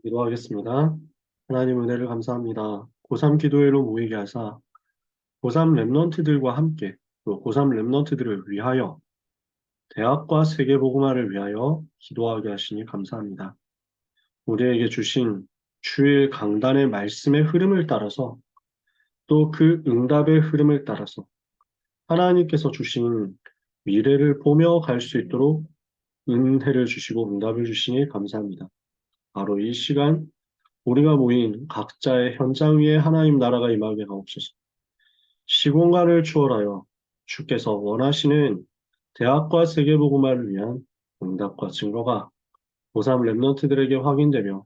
기도하겠습니다. 하나님 은혜를 감사합니다. 고3 기도회로 모이게 하사 고3 랩런트들과 함께 또 고3 랩런트들을 위하여 대학과 세계복음화를 위하여 기도하게 하시니 감사합니다. 우리에게 주신 주일 강단의 말씀의 흐름을 따라서 또 그 응답의 흐름을 따라서 하나님께서 주신 미래를 보며 갈 수 있도록 은혜를 주시고 응답을 주시니 감사합니다. 바로 이 시간 우리가 모인 각자의 현장 위에 하나님 나라가 임하게 하옵소서. 시공간을 추월하여 주께서 원하시는 대학과 세계복음화를 위한 응답과 증거가 고3 랩런트들에게 확인되며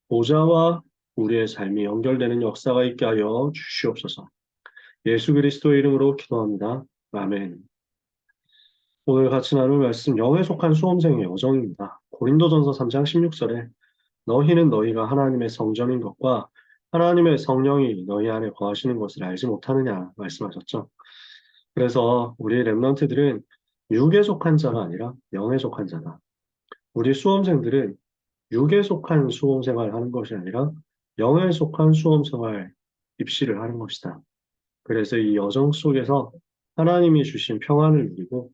보좌와 우리의 삶이 연결되는 역사가 있게 하여 주시옵소서. 예수 그리스도의 이름으로 기도합니다. 아멘. 오늘 같이 나눌 말씀 영에 속한 수험생의 여정입니다. 고린도전서 3장 16절에 너희는 너희가 하나님의 성전인 것과 하나님의 성령이 너희 안에 거하시는 것을 알지 못하느냐 말씀하셨죠. 그래서 우리 랩런트들은 육에 속한 자가 아니라 영에 속한 자다. 우리 수험생들은 육에 속한 수험생활을 하는 것이 아니라 영에 속한 수험생활 입시를 하는 것이다. 그래서 이 여정 속에서 하나님이 주신 평안을 누리고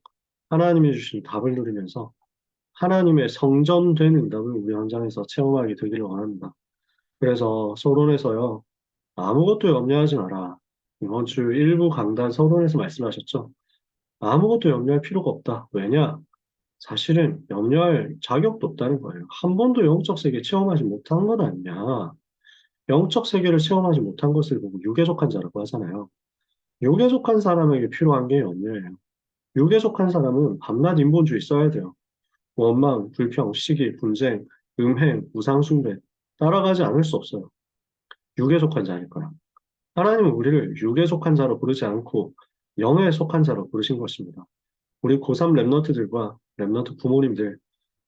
하나님이 주신 답을 누리면서 하나님의 성전된 응답을 우리 현장에서 체험하게 되기를 원합니다. 그래서 서론에서요, 아무것도 염려하지 마라. 이번 주 일부 강단 서론에서 말씀하셨죠. 아무것도 염려할 필요가 없다. 왜냐? 사실은 염려할 자격도 없다는 거예요. 한 번도 영적 세계 체험하지 못한 건 아니냐. 영적 세계를 체험하지 못한 것을 보고 육에 속한 자라고 하잖아요. 육에 속한 사람에게 필요한 게 염려예요. 육에 속한 사람은 밤낮 인본주의 써야 돼요. 원망, 불평, 시기, 분쟁, 음행, 우상숭배 따라가지 않을 수 없어요. 육에 속한 자니까. 하나님은 우리를 육에 속한 자로 부르지 않고 영에 속한 자로 부르신 것입니다. 우리 고3 랩런트들과 랩런트 부모님들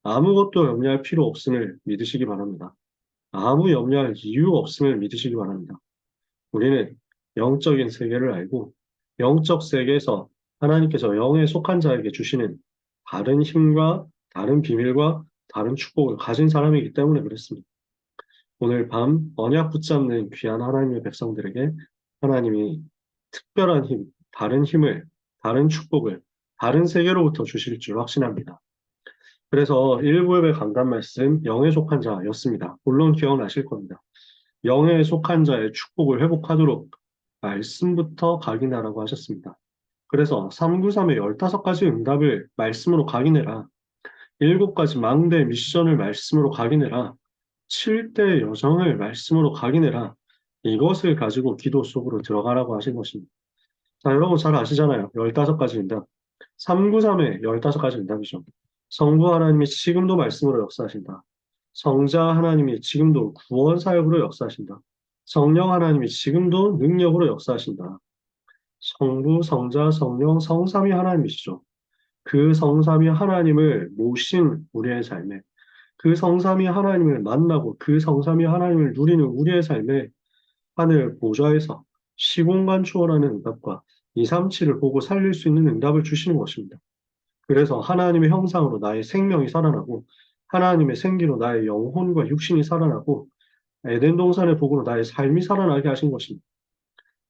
아무것도 염려할 필요 없음을 믿으시기 바랍니다. 아무 염려할 이유 없음을 믿으시기 바랍니다. 우리는 영적인 세계를 알고 영적 세계에서 하나님께서 영에 속한 자에게 주시는 다른 힘과 다른 비밀과 다른 축복을 가진 사람이기 때문에 그렇습니다. 오늘 밤 언약 붙잡는 귀한 하나님의 백성들에게 하나님이 특별한 힘, 다른 힘을, 다른 축복을, 다른 세계로부터 주실 줄 확신합니다. 그래서 1부의 강단 말씀 영에 속한 자였습니다. 물론 기억나실 겁니다. 영에 속한 자의 축복을 회복하도록 말씀부터 각인하라고 하셨습니다. 그래서 393의 15가지 응답을 말씀으로 각인해라. 7가지 망대 미션을 말씀으로 각인해라. 7대 여정을 말씀으로 각인해라. 이것을 가지고 기도 속으로 들어가라고 하신 것입니다. 자, 여러분 잘 아시잖아요. 15가지 응답. 393의 15가지 응답이죠. 성부 하나님이 지금도 말씀으로 역사하신다. 성자 하나님이 지금도 구원 사역으로 역사하신다. 성령 하나님이 지금도 능력으로 역사하신다. 성부, 성자, 성령, 성삼위 하나님이시죠. 그 성삼위 하나님을 모신 우리의 삶에, 그 성삼위 하나님을 만나고 그 성삼위 하나님을 누리는 우리의 삶에 하늘 보좌에서 시공간 초월하는 응답과 237을 보고 살릴 수 있는 응답을 주시는 것입니다. 그래서 하나님의 형상으로 나의 생명이 살아나고 하나님의 생기로 나의 영혼과 육신이 살아나고 에덴 동산의 복으로 나의 삶이 살아나게 하신 것입니다.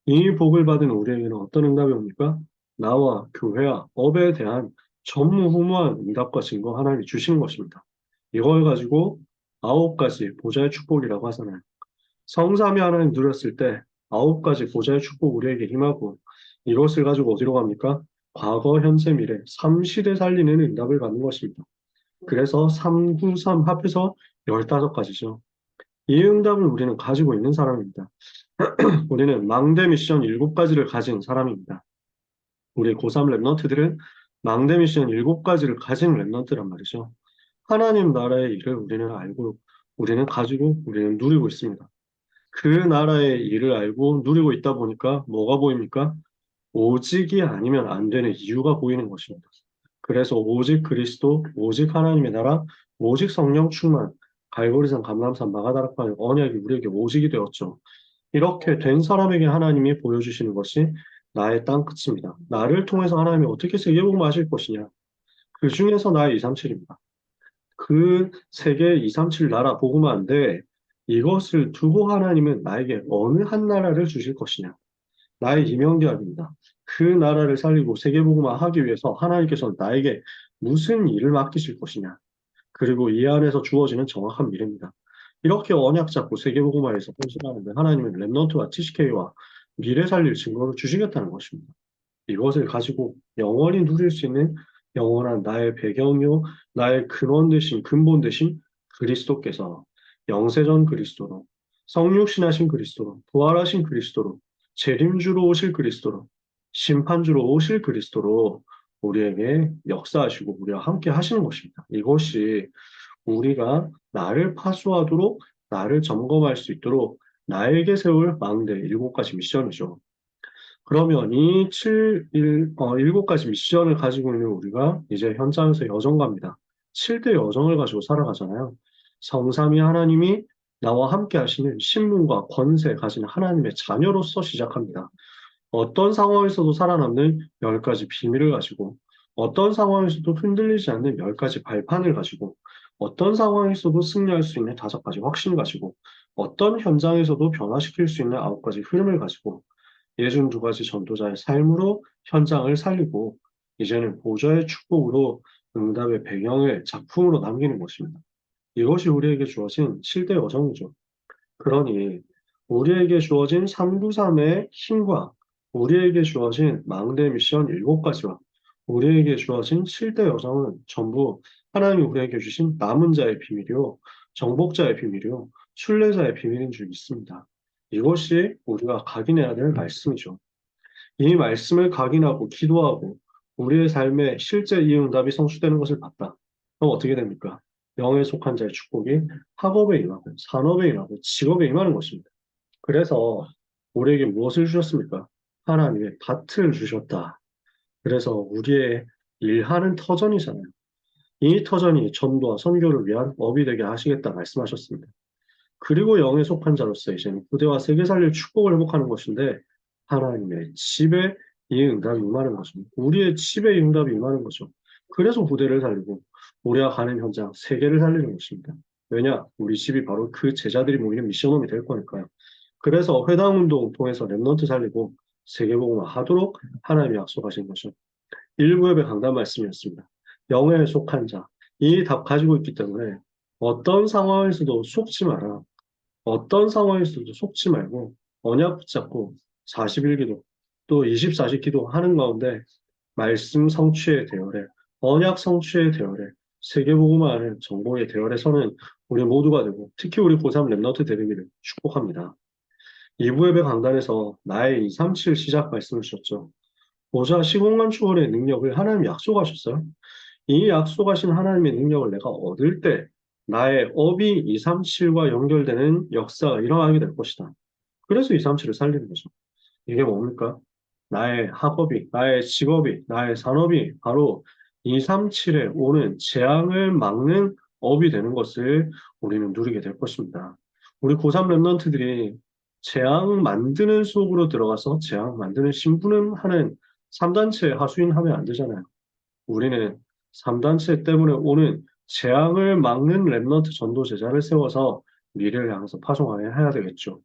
이 복을 받은 우리에게는 어떤 응답이 옵니까? 나와 교회와 업에 대한 전무후무한 응답과 증거 하나님이 주시는 것입니다. 이걸 가지고 9가지 보좌의 축복이라고 하잖아요. 성삼위 하나님 누렸을 때 9가지 보좌의 축복 우리에게 임하고 이것을 가지고 어디로 갑니까? 과거, 현재, 미래 3시대 살리는 응답을 받는 것입니다. 그래서 393 합해서 15가지죠. 이 응답을 우리는 가지고 있는 사람입니다. 우리는 망대 미션 7가지를 가진 사람입니다. 우리 고3 랩런트들은 망대 미션 7가지를 가진 랩런트란 말이죠. 하나님 나라의 일을 우리는 알고, 우리는 가지고, 우리는 누리고 있습니다. 그 나라의 일을 알고 누리고 있다 보니까 뭐가 보입니까? 오직이 아니면 안 되는 이유가 보이는 것입니다. 그래서 오직 그리스도, 오직 하나님의 나라, 오직 성령 충만, 갈보리산, 감람산, 마가다락방의 언약이 우리에게 오직이 되었죠. 이렇게 된 사람에게 하나님이 보여주시는 것이 나의 땅 끝입니다. 나를 통해서 하나님이 어떻게 세계복음 하실 것이냐. 그 중에서 나의 237입니다. 그 세계 237 나라 복음화인데 이것을 두고 하나님은 나에게 어느 한 나라를 주실 것이냐. 나의 이명계약입니다. 그 나라를 살리고 세계복음화 하기 위해서 하나님께서 나에게 무슨 일을 맡기실 것이냐. 그리고 이 안에서 주어지는 정확한 미래입니다. 이렇게 언약 잡고 세계복음화에서 헌신하는데 하나님은 렘넌트와 TCK와 미래 살릴 증거를 주시겠다는 것입니다. 이것을 가지고 영원히 누릴 수 있는 영원한 나의 배경요, 나의 근원 대신 근본 대신 그리스도께서 영세전 그리스도로, 성육신하신 그리스도로, 부활하신 그리스도로, 재림주로 오실 그리스도로, 심판주로 오실 그리스도로 우리에게 역사하시고 우리와 함께 하시는 것입니다. 이것이 우리가 나를 파수하도록 나를 점검할 수 있도록 나에게 세울 망대 7가지 미션이죠. 그러면 이 7가지 미션을 가지고 있는 우리가 이제 현장에서 여정갑니다. 7대 여정을 가지고 살아가잖아요. 성삼위 하나님이 나와 함께 하시는 신분과 권세 가진 하나님의 자녀로서 시작합니다. 어떤 상황에서도 살아남는 10가지 비밀을 가지고, 어떤 상황에서도 흔들리지 않는 10가지 발판을 가지고, 어떤 상황에서도 승리할 수 있는 5가지 확신을 가지고, 어떤 현장에서도 변화시킬 수 있는 9가지 흐름을 가지고, 62가지 전도자의 삶으로 현장을 살리고 이제는 보좌의 축복으로 응답의 배경을 작품으로 남기는 것입니다. 이것이 우리에게 주어진 7대 여정이죠. 그러니 우리에게 주어진 393의 힘과 우리에게 주어진 망대 미션 7가지와 우리에게 주어진 7대 여정은 전부 하나님이 우리에게 주신 남은 자의 비밀이요, 정복자의 비밀이요, 순례자의 비밀인 줄 믿습니다. 이것이 우리가 각인해야 될 말씀이죠. 이 말씀을 각인하고 기도하고 우리의 삶에 실제 이 응답이 성취되는 것을 봤다. 그럼 어떻게 됩니까? 영에 속한 자의 축복이 학업에 임하고 산업에 임하고 직업에 임하는 것입니다. 그래서 우리에게 무엇을 주셨습니까? 하나님의 밭을 주셨다. 그래서 우리의 일하는 터전이잖아요. 이 터전이 전도와 선교를 위한 업이 되게 하시겠다 말씀하셨습니다. 그리고 영에 속한 자로서 이제는 부대와 세계 살릴 축복을 회복하는 것인데 하나님의 집에 이 응답이 임하는 거죠. 우리의 집에 이 응답이 임하는 거죠. 그래서 부대를 살리고 우리가 가는 현장 세계를 살리는 것입니다. 왜냐? 우리 집이 바로 그 제자들이 모이는 미션홈이 될 거니까요. 그래서 회당 운동 통해서 랩넌트 살리고 세계복음화 하도록 하나님이 약속하신 거죠. 일부 예배 강단 말씀이었습니다. 영에 속한 자, 이 답 가지고 있기 때문에 어떤 상황에서도 속지 마라. 어떤 상황에서도 속지 말고 언약 붙잡고 41기도 또 24시 기도하는 가운데 말씀 성취의 대열에 언약 성취의 대열에 세계복음화하는 정보의 대열에 서는 우리 모두가 되고 특히 우리 고3 랩너트 되기를 축복합니다. 2부 예배 강단에서 나의 237 시작 말씀을 주셨죠. 보좌 시공간 초월의 능력을 하나님이 약속하셨어요. 이 약속하신 하나님의 능력을 내가 얻을 때 나의 업이 237과 연결되는 역사가 일어나게 될 것이다. 그래서 237을 살리는 거죠. 이게 뭡니까? 나의 학업이, 나의 직업이, 나의 산업이 바로 237에 오는 재앙을 막는 업이 되는 것을 우리는 누리게 될 것입니다. 우리 고3 랩런트들이 재앙 만드는 속으로 들어가서 재앙 만드는 심부름하는 3단체 하수인 하면 안 되잖아요. 우리는 3단체 때문에 오는 재앙을 막는 랩넌트 전도 제자를 세워서 미래를 향해서 파송해야 되겠죠.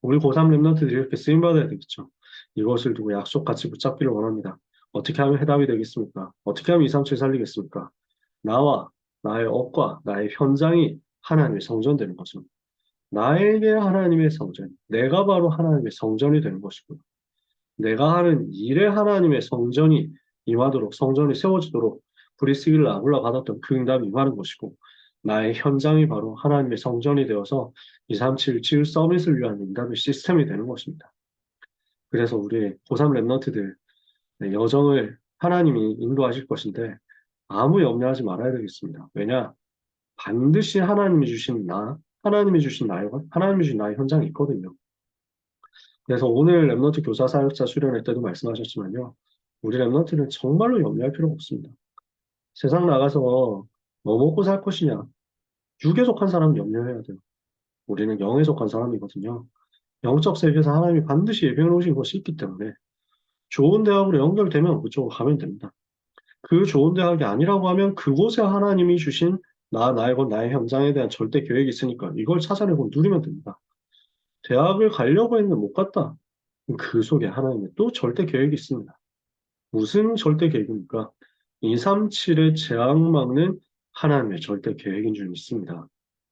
우리 고3 랩넌트들이 이렇게 쓰임받아야 되겠죠. 이것을 두고 약속같이 붙잡기를 원합니다. 어떻게 하면 해답이 되겠습니까? 어떻게 하면 237 살리겠습니까? 나와 나의 업과 나의 현장이 하나님의 성전되는 것입니다. 나에게 하나님의 성전, 내가 바로 하나님의 성전이 되는 것이고 내가 하는 일에 하나님의 성전이 임하도록 성전이 세워지도록 브리스길을 아굴라 받았던 그 응답이 임하는 것이고 나의 현장이 바로 하나님의 성전이 되어서 237 지을 서밋을 위한 응답의 시스템이 되는 것입니다. 그래서 우리 고3 랩너트들 여정을 하나님이 인도하실 것인데 아무 염려하지 말아야 되겠습니다. 왜냐? 반드시 하나님이 주신 하나님이 주신 하나님이 주신 나의 현장이 있거든요. 그래서 오늘 랩너트 교사 사역자 수련회 때도 말씀하셨지만요. 우리 랩너트는 정말로 염려할 필요가 없습니다. 세상 나가서 뭐 먹고 살 것이냐. 육에 속한 사람은 염려해야 돼요. 우리는 영에 속한 사람이거든요. 영적 세계에서 하나님이 반드시 예비해 놓으신 것이 있기 때문에 좋은 대학으로 연결되면 그쪽으로 가면 됩니다. 그 좋은 대학이 아니라고 하면 그곳에 하나님이 주신 나의 현장에 대한 절대 계획이 있으니까 이걸 찾아내고 누리면 됩니다. 대학을 가려고 했는데 못 갔다. 그 속에 하나님의 또 절대 계획이 있습니다. 무슨 절대 계획입니까? 237의 재앙 막는 하나님의 절대 계획인 줄 믿습니다.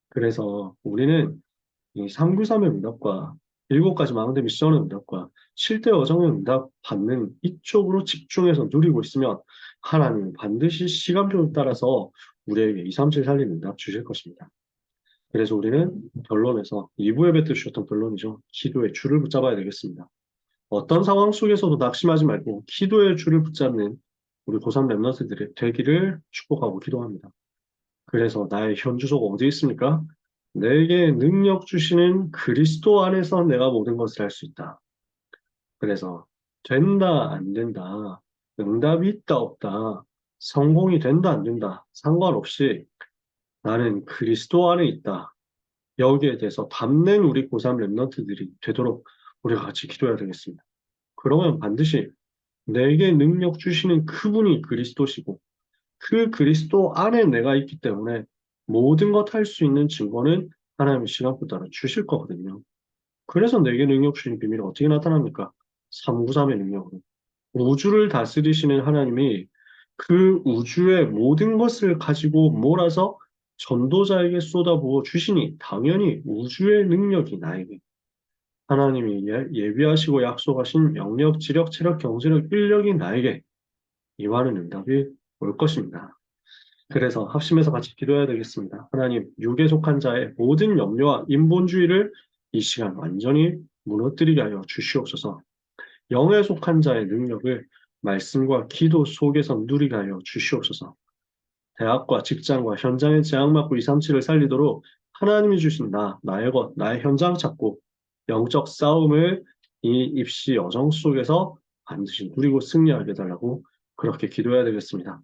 그래서 우리는 이 393의 응답과 7가지 망대 미션의 응답과 7대 여정의 응답 받는 이쪽으로 집중해서 누리고 있으면 하나님은 반드시 시간표에 따라서 우리에게 237 살린 응답 주실 것입니다. 그래서 우리는 결론에서 2부에 뱉어 주셨던 결론이죠. 기도의 줄을 붙잡아야 되겠습니다. 어떤 상황 속에서도 낙심하지 말고 기도의 줄을 붙잡는 우리 고3 랩런트들이 되기를 축복하고 기도합니다. 그래서 나의 현주소가 어디 있습니까? 내게 능력 주시는 그리스도 안에서 내가 모든 것을 할 수 있다. 그래서 된다, 안 된다, 응답이 있다, 없다, 성공이 된다, 안 된다, 상관없이 나는 그리스도 안에 있다. 여기에 대해서 담는 우리 고3 랩런트들이 되도록 우리가 같이 기도해야 되겠습니다. 그러면 반드시 내게 능력 주시는 그분이 그리스도시고 그 그리스도 안에 내가 있기 때문에 모든 것 할 수 있는 증거는 하나님의 시간표 따라 주실 거거든요. 그래서 내게 능력 주신 비밀이 어떻게 나타납니까? 393의 능력으로. 우주를 다스리시는 하나님이 그 우주의 모든 것을 가지고 몰아서 전도자에게 쏟아부어 주시니 당연히 우주의 능력이 나에게 하나님이 예비하시고 약속하신 영역, 지력, 체력, 경제력, 인력이 나에게 임하는 응답이 올 것입니다. 그래서 합심해서 같이 기도해야 되겠습니다. 하나님, 육에 속한 자의 모든 염려와 인본주의를 이 시간 완전히 무너뜨리게 하여 주시옵소서. 영에 속한 자의 능력을 말씀과 기도 속에서 누리게 하여 주시옵소서. 대학과 직장과 현장의 재앙맞고 237을 살리도록 하나님이 주신 나의 것, 나의 현장 찾고 영적 싸움을 이 입시 여정 속에서 반드시 누리고 승리하게 해달라고 그렇게 기도해야 되겠습니다.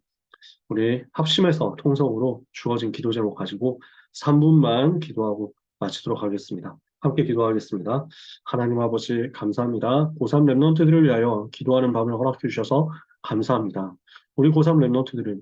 우리 합심해서 통성으로 주어진 기도 제목 가지고 3분만 기도하고 마치도록 하겠습니다. 함께 기도하겠습니다. 하나님 아버지 감사합니다. 고3 랩런트들을 위하여 기도하는 밤을 허락해 주셔서 감사합니다. 우리 고3 랩런트들은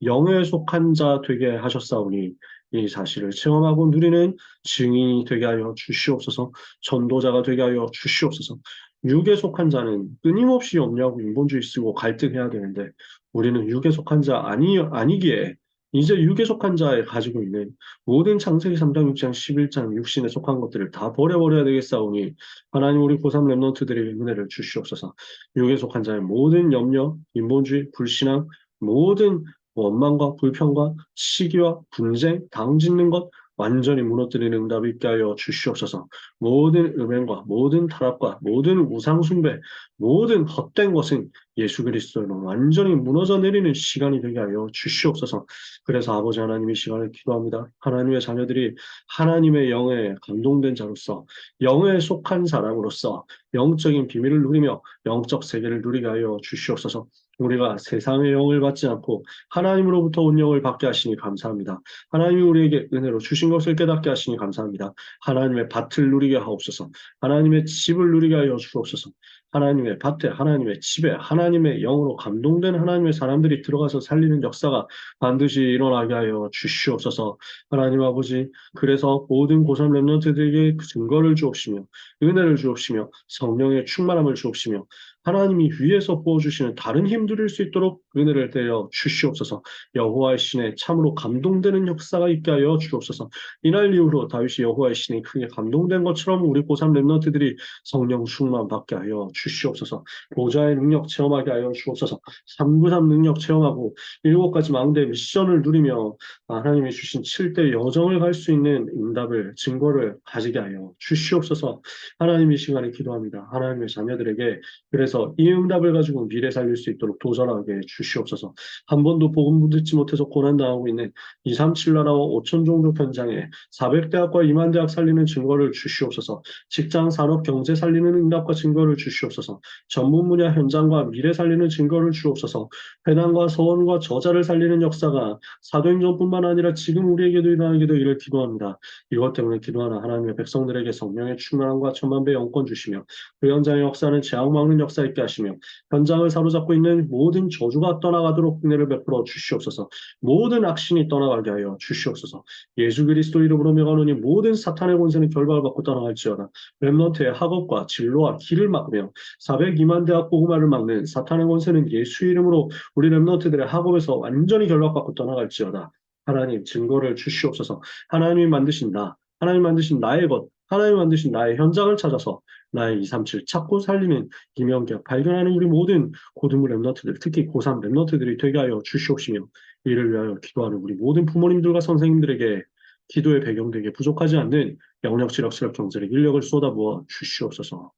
영에 속한 자 되게 하셨사오니 이 사실을 체험하고 누리는 증인이 되게 하여 주시옵소서. 전도자가 되게 하여 주시옵소서. 육에 속한 자는 끊임없이 염려하고 인본주의 쓰고 갈등해야 되는데 우리는 육에 속한 자 아니기에 이제 육에 속한 자에 가지고 있는 모든 창세기 3장, 6장, 11장, 육신에 속한 것들을 다 버려버려야 되겠사오니 하나님 우리 고3 랩런트들에게 은혜를 주시옵소서. 육에 속한 자의 모든 염려, 인본주의, 불신앙, 모든 원망과 불평과 시기와 분쟁, 당짓는 것 완전히 무너뜨리는 응답이 있게 하여 주시옵소서. 모든 음행과 모든 타락과 모든 우상숭배, 모든 헛된 것은 예수 그리스도로 완전히 무너져 내리는 시간이 되게 하여 주시옵소서. 그래서 아버지 하나님의 시간을 기도합니다. 하나님의 자녀들이 하나님의 영에 감동된 자로서 영에 속한 사람으로서 영적인 비밀을 누리며 영적 세계를 누리게 하여 주시옵소서. 우리가 세상의 영을 받지 않고 하나님으로부터 온 영을 받게 하시니 감사합니다. 하나님이 우리에게 은혜로 주신 것을 깨닫게 하시니 감사합니다. 하나님의 밭을 누리게 하옵소서. 하나님의 집을 누리게 하여 주옵소서. 하나님의 밭에, 하나님의 집에, 하나님의 영으로 감동된 하나님의 사람들이 들어가서 살리는 역사가 반드시 일어나게 하여 주시옵소서. 하나님 아버지, 그래서 모든 고3 랩런트들에게 그 증거를 주옵시며, 은혜를 주옵시며, 성령의 충만함을 주옵시며, 하나님이 위에서 부어주시는 다른 힘 누릴 수 있도록 은혜를 대여 주시옵소서. 여호와의 신에 참으로 감동되는 역사가 있게 하여 주옵소서. 이날 이후로 다윗이 여호와의 신에 크게 감동된 것처럼 우리 고3 랩런트들이 성령 충만 받게 하여 주시옵소서. 보좌의 능력 체험하게 하여 주옵소서. 393 능력 체험하고 7가지 망대 미션을 누리며 하나님이 주신 7대 여정을 갈 수 있는 응답을 증거를 가지게 하여 주시옵소서. 하나님 이 시간에 기도합니다. 하나님의 자녀들에게 그래서 이 응답을 가지고 미래 살릴 수 있도록 도전하게 주시옵소서. 한 번도 복음 듣지 못해서 고난당하고 있는 237 나라와 5천 종족 현장에 400대학과 2만 대학 살리는 증거를 주시옵소서. 직장, 산업, 경제 살리는 응답과 증거를 주시옵소서. 전문 분야 현장과 미래 살리는 증거를 주옵소서. 배당과 서원과 저자를 살리는 역사가 사도행전뿐만 아니라 지금 우리에게도 일어나게 되기를 기도합니다. 이것 때문에 기도하는 하나님의 백성들에게 성령의 충만함과 천만배 영권 주시며 그 현장의 역사는 재앙 막는 역사 역사 있게 하시며 현장을 사로잡고 있는 모든 저주가 떠나가도록 은혜를 베풀어 주시옵소서. 모든 악신이 떠나가게 하여 주시옵소서. 예수 그리스도 이름으로 명하노니 모든 사탄의 권세는 결박을 받고 떠나갈지어다. 렘넌트의 학업과 진로와 길을 막으며 402만 대학 복음화를 막는 사탄의 권세는 예수 이름으로 우리 렘넌트들의 학업에서 완전히 결박받고 떠나갈지어다. 하나님 증거를 주시옵소서. 하나님이 만드신 나, 하나님 만드신 나의 것, 하나님 만드신 나의 현장을 찾아서 나의 237 찾고 살리는 이명계약 발견하는 우리 모든 고등부 렘넌트들, 특히 고3 렘넌트들이 되게 하여 주시옵시며 이를 위하여 기도하는 우리 모든 부모님들과 선생님들에게 기도의 배경되게 부족하지 않는 영역, 지력, 체력, 경제력, 인력을 쏟아부어 주시옵소서.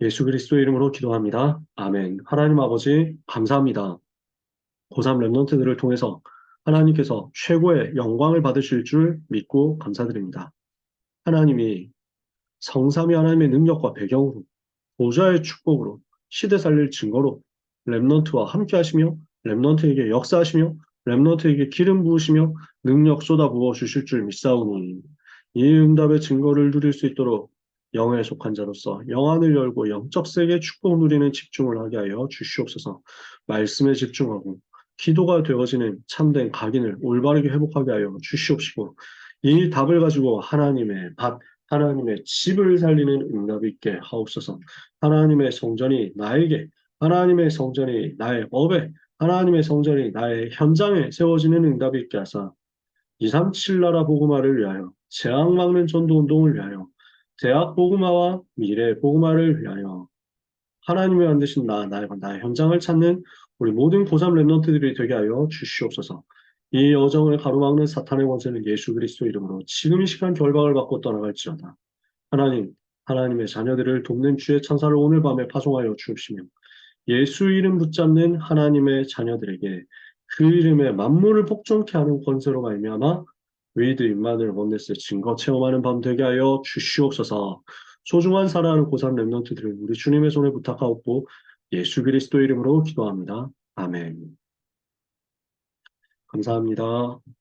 예수 그리스도의 이름으로 기도합니다. 아멘. 하나님 아버지 감사합니다. 고3 렘넌트들을 통해서 하나님께서 최고의 영광을 받으실 줄 믿고 감사드립니다. 하나님이 성삼위 하나님의 능력과 배경으로 보좌의 축복으로 시대 살릴 증거로 렘넌트와 함께 하시며 렘넌트에게 역사하시며 렘넌트에게 기름 부으시며 능력 쏟아 부어 주실 줄 믿사오니 이 응답의 증거를 누릴 수 있도록 영에 속한 자로서 영안을 열고 영적 세계의 축복 누리는 집중을 하게 하여 주시옵소서. 말씀에 집중하고 기도가 되어지는 참된 각인을 올바르게 회복하게 하여 주시옵시고 이 답을 가지고 하나님의 밭 하나님의 집을 살리는 응답이 있게 하옵소서. 하나님의 성전이 나에게, 하나님의 성전이 나의 업에, 하나님의 성전이 나의 현장에 세워지는 응답이 있게 하사 237 나라 복음화를 위하여, 재앙 막는 전도 운동을 위하여, 대학 복음화와 미래 복음화를 위하여 하나님이 만드신 나의 현장을 찾는 우리 모든 고3 랩런트들이 되게 하여 주시옵소서. 이 여정을 가로막는 사탄의 권세는 예수 그리스도 이름으로 지금 이 시간 결박을 받고 떠나갈지어다. 하나님, 하나님의 자녀들을 돕는 주의 천사를 오늘 밤에 파송하여 주옵시며 예수 이름 붙잡는 하나님의 자녀들에게 그 이름에 만물을 복종케 하는 권세로 말미암아 웨이드 임마누엘 원네스의 증거 체험하는 밤 되게 하여 주시옵소서. 소중한 사랑하는 고3 랩런트들을 우리 주님의 손에 부탁하옵고 예수 그리스도 이름으로 기도합니다. 아멘. 감사합니다.